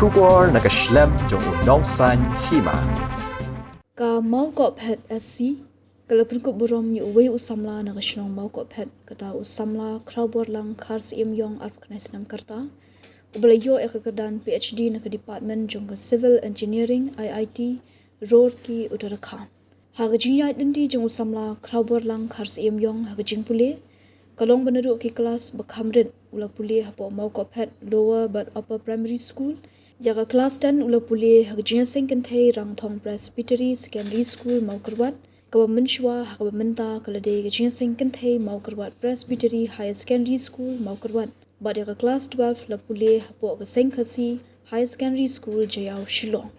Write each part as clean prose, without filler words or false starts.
Shubor nakaslem jong unongsan Hima. Ka Mawkohphet SC kala Pynkup Burom yu wei Samla nakashnong Mawkohphet kata Samla crowbor lang khars yong arknes nam karta ubala yo Kyrdan PhD nak department jong ka civil engineering IIT Road ki Uttarakhand haga jinya dindi jong Samla crowbor lang khars yong haga jing pule kalong beneru ki kelas bakhamrin ula pule hapo Mawkohphet lower but upper primary school jaga kelas 10 ula pule haga jinya sengkenthai rang thong presbytery secondary school Mawkohphet kawa menshwa haga menta kala de jinya sengkenthai Mawkohphet presbytery higher secondary school Mawkohphet bad jaga kelas 12 la pule hapo ka sengkhasi higher secondary school jayau Shillong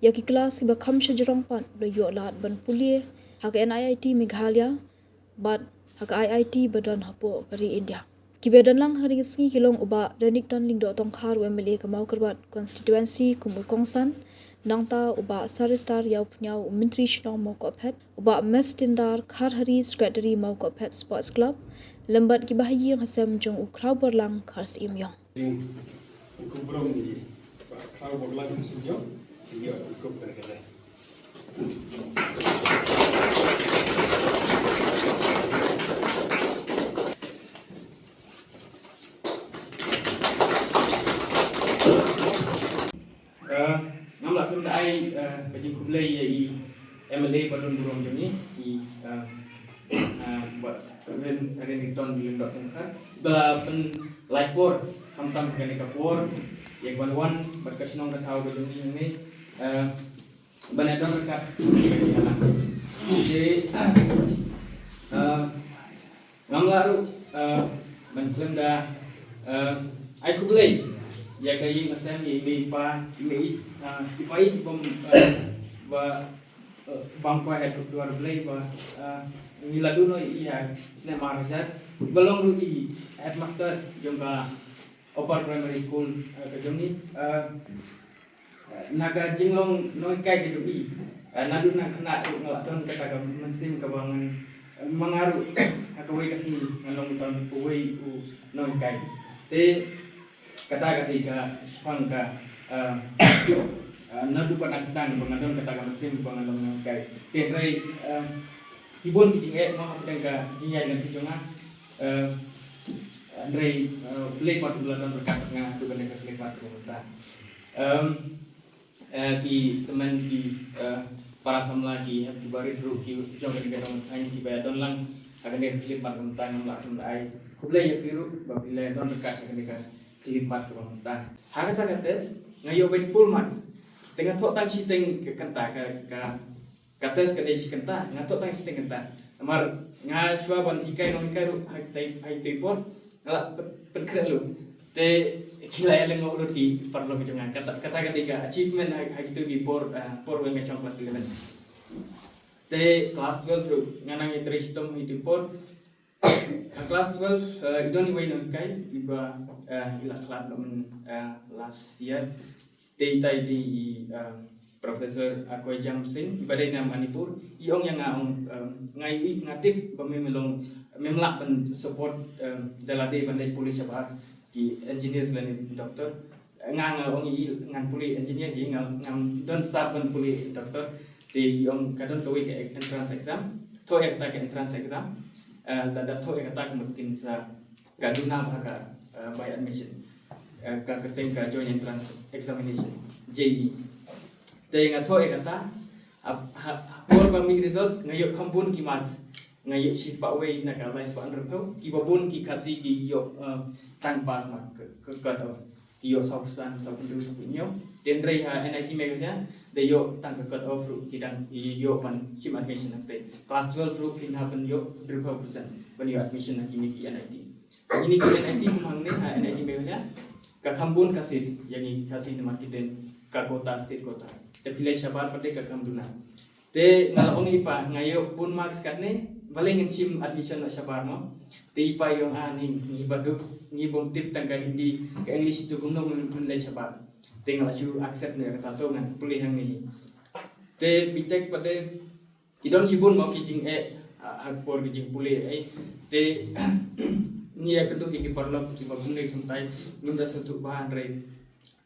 yaki kelas ki bakham shajrong pan ula yo lat ban pule haga NIIT Meghalaya bad haga IIT badan hapo kari India kibedan lang hari ski kilong uba danik dan ling do tong khar MLA ka Mawkohphet constituency kumur kongsan nangta uba saristar yau pnyau menteri shnong Mawkohphet uba mestindar khar hari secretary Mawkohphet sports club lembat ki bahayi hasam jong ukraw berlang khars imyong Burom ni kalau berlaku sejauh dia ikut berkata. Nampak pun ai bagi kumlai i MLA Badun Burom ni i buat ren ton di dot tengah bela pen like por hamtam kani ka por yang wan berkasnong ka tahu bedung ni banadon dekat bagi anak jadi ngamlaru menklem da ai kumlai ya kayi masam ini pa ini ipai bom ba Mawkohphet dua belai ba nila duno iya sne marajat belong ru i headmaster jongga upper primary school ka jongni naga jinglong noi kai ke dui nadu na kena ngelaton kata ka mensim ka bangan mangaru hakawai kasi ngalong ton uwei u noi kai te kata ketika sepangka nadu kan akstan pengadon kata mesin pengadon kai kentrai hibun kijing mau tengka jinya dengan tijonga Andre lepat bulan berkat dengan tu kan dekat lepat pemerintah ki teman ki para samla ki happy bari dru ki jong kan dekat ini ki bayadon lang akan dekat lepat pemerintah ngam langsung ai kublai ya biru babila don dekat dekat lipat ke pemerintah. Harga tes ngayo bet full marks. Dengan tok tang siteng ke kenta ka tes ke dei kenta ngatok tang siteng kenta. Amar nga chua ban ikai non ikai ru hai tai por ngala perkra lu. Te kila ele ngurut ki parlo ke jangan kata ketika achievement hai itu di por wen ngachong kelas 11. Te kelas 12 ru nganang itristom itu por kelas 12 idoni way non kai iba ila kelas last year tei di profesor Akoy Jamsing iba dai nam Manipur iong yang ngai ngatip bamimelong memlak ben support dalade bandai polis sabar ki engineers lan doktor ngang ong ngan puli engineer hi ngam don start ben puli doktor te iong kadon kawai ke entrance exam to ek ta ke entrance exam dada to yang kata mungkin sa kaduna baka by admission ka keteng ka joint entrance examination JE te yang to yang kata por ba mi result ngayo kambun ki marks ngayo sis pa way na ka lais pa under ko ki babun ki kasi ki yo tang pass mark ke cut off ki yo substan subdu subinyo den rei ha NIT Meghalaya de yo tang cut off ru ki dan yo pan chim admission nakte class 12 ru kin happen yo 100% when you admission nak ini ki NIT NIT kumang ne ha NIT Meghalaya ka kambun kasit yani kasi nama kiten ka kota state kota te pilih sabar pate ka kambuna te ngalong ipa ngayo pun marks katne balengin chim admission na sabar mo te ipa yung ni baduk ni bom tip tangka hindi ka English tu gumno mun lai sabar te ngalasyu accept ne kata to ngan pulih hang ni te bitek pate idon sibun mau kijing hagpor kijing pulih te ni ya kedua iki parlok ki babun ni sampai nunda satu bahan rei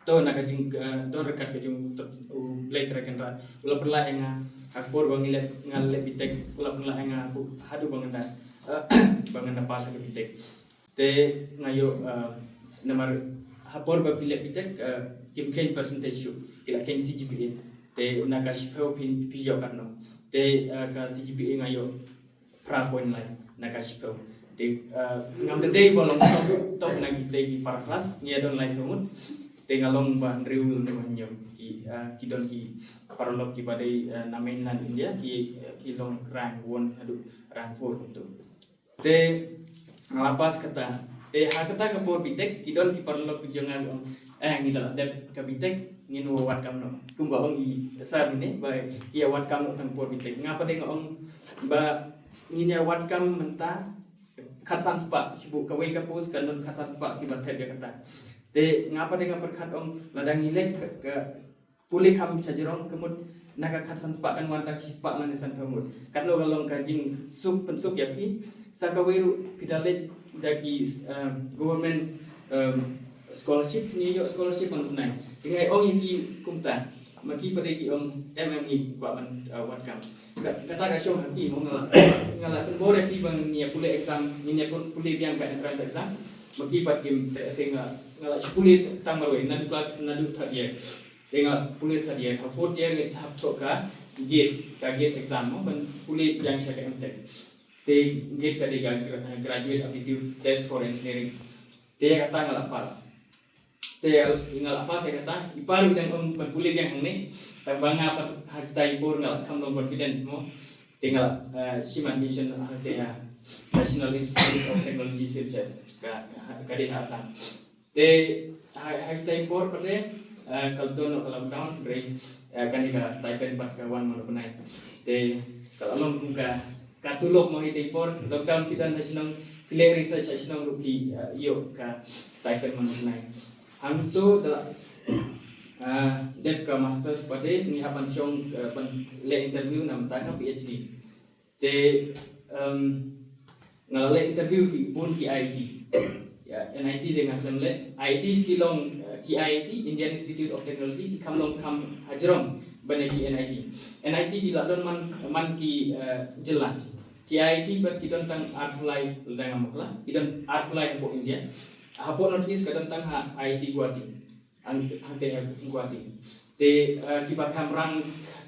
to nak kajing don rekat kajung play track and rat ula perla enga akbor bangilet ngalet bitek ula perla enga hadu banganda banganda pas ke bitek te ngayo namar hapor ba pilet bitek kim ken percentage shu kila ken CGPA te nak kashpeu pijau karno te ka CGPA ngayo pra point lai nak kashpeu te ngam de day bolong top nak te ki para kelas ngia don lai kumut tengalong ban riul nyo ki don ki paralog ki badai na mainland India ki long rang won adu rang for tu te ngalapas kata hakata ka por bitek ki don ki paralog jangan ngisal dep ka bitek nginu wat kam no kumba ong i sar ni ba ki wat kam no tang por bitek ngapa de ong ba nginya wat kam menta khatsan spa sibu ka wei ka pos kan don khatsan spa ki batet ya kata te ngapa dengan perkat ong ladang ilek ke pulih kam sajerong kemud naga khatsan spa kan wanta spa lanisan kemud katlo galong kajing sup pensuk ya pi sakaweru pidalet daki government scholarship ni yo scholarship ang tunai dengan ong iki kumta maki pada ki ong MMI kwa ban watkam kata ka show hati mo ngala tembore ki bang ni pulih exam ni pulih biang ka entrance exam maki pat kim tenga ngala sepuluh tambah lagi nadu kelas nadu third year tenga pulih third year fourth year ni tahap soka gate exam ban pulih yang saya MTech te gate ka dega graduate aptitude test for engineering te kata ngala pas te ngala pas saya kata iparu dan ban pulih yang ni tambah ngapa harta ipur ngala kam long confident mo tinggal siman mission harta National Institute of Technology Research kadi Assam te hai por pade kaldono kalam down break kan ika stipend pat kawan mono penai te kalau buka katulok mo hite por lockdown kita national clear research national rupi yo ka stipend mono penai hamto da dep ka masters pade ni hapan chong pan le interview nam ta ka PhD te ngale interview ki pun ki IT ya NIT dengan lemle IT skilong ki IT Indian Institute of Technology ki kamlong kam hajrong bane ki NIT ki ladon man ki jelan ki IT ber ki don tang apply udang amokla ki don apply po India hapo notice ka don tang IT Guwahati ante Guwahati te ki bakam rang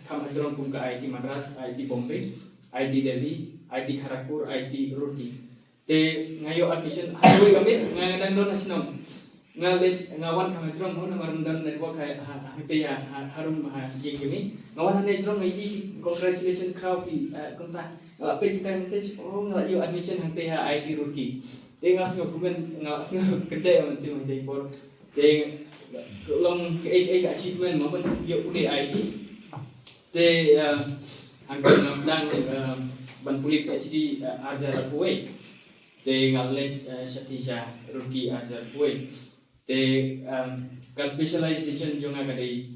kam hajrong kum ka IT Madras IT Bombay IT Delhi IT Kharagpur IT Roorkee te ngayo admission hawi kami ngadang don nasional ngalet ngawan kami drong mo namar dan network te ya harum gini ngawan hane drong ngai congratulations crowd pi konta pe kita message ngalayo admission hante ya IT Roorkee te ngas ngokumen ngas gede on sim te for te long achievement mo ban yo puli IT te angkat ngamdang ban puli PhD ajar kuwe te ngalet Shatisha Roorkee ajar kuwe te ka specialization jonga kadai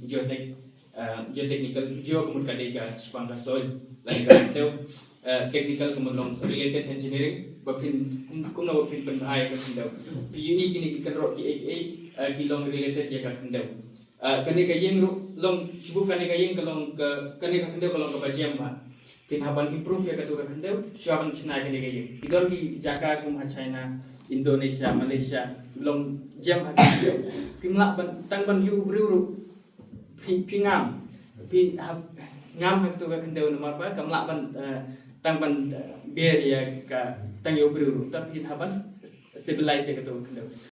geotechnical kemud kadai ka spangka soil lain ka teu technical kemud long related engineering bapin kumna bapin penai ka kendau PUE kini ki kenro ki long related ya ka kendau kani ka yeng long subu kani ka yeng kalong kani ka kendau kalong ka bajiam ba pinhaban improve ya katu ka kendau suaban china kani ka yeng idor ki jaka kum China Indonesia Malaysia long jam hati pimla tang ban yu bru pingam ngam hatu ka kendau nomor ba kamla ban tang ban ber ya ka tang yu bru tapi pinhaban stabilize ya katu kendau